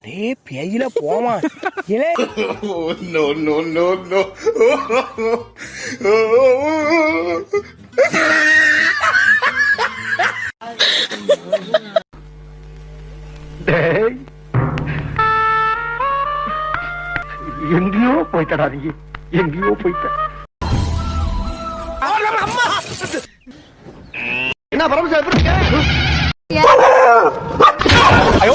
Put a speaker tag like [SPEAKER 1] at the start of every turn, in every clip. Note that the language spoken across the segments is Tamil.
[SPEAKER 1] டேய் பேயில போமா இலே
[SPEAKER 2] no no no no
[SPEAKER 3] டேய் எங்கேயோ போய்ட்டடா நீ எங்கேயோ போய்ட்ட என்ன பரமேஸ்வரன் எப்படி இருக்க
[SPEAKER 1] ஐயோ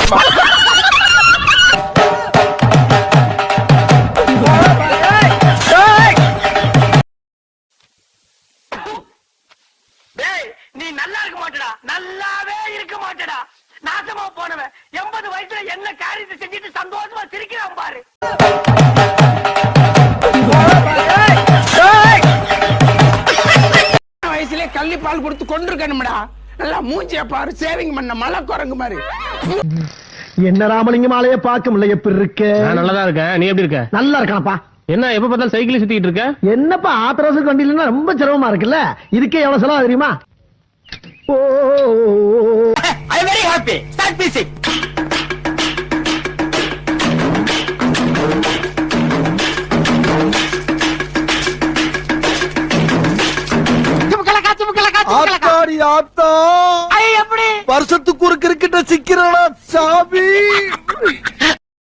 [SPEAKER 3] நீ நல்லா இருக்க மாட்டடா நல்லாவே இருக்க மாட்டடா நாசமா போனவன் 80 வயசுல என்ன காரியத்தை செஞ்சுட்டு சந்தோஷமா சிரிக்கிறான் பாரு
[SPEAKER 1] வயசுல கள்ளி பால் கொடுத்து கொண்டிருக்கணும்டா நல்லா மூஞ்சிய பாரு சேவிங் பண்ண மலை குரங்கு மாதிரி
[SPEAKER 4] என்ன ராமலிங்கமாலையே பார்க்க முடியல எப்படி இருக்க?
[SPEAKER 5] நான் நல்லாதான் இருக்கேன். நீ எப்படி இருக்க?
[SPEAKER 4] நல்லா இருக்கானப்பா.
[SPEAKER 5] என்ன எப்ப பார்த்தாலும் சைக்கிள் சுத்திட்டு இருக்க?
[SPEAKER 4] என்னப்பா ஆத்திரவசத்துக்கு வண்டி இல்லைன்னா ரொம்ப சிரமமா இருக்குல்ல. இதுக்கே எவ்வளவு செலவு தெரியுமா?
[SPEAKER 3] I am very happy start music
[SPEAKER 4] ஆத்தாடி ஆத்தா
[SPEAKER 3] எப்படி
[SPEAKER 4] வருஷத்துக்கு ஒரு கிரிக்கெட்ட சிக்கிறடா சாமி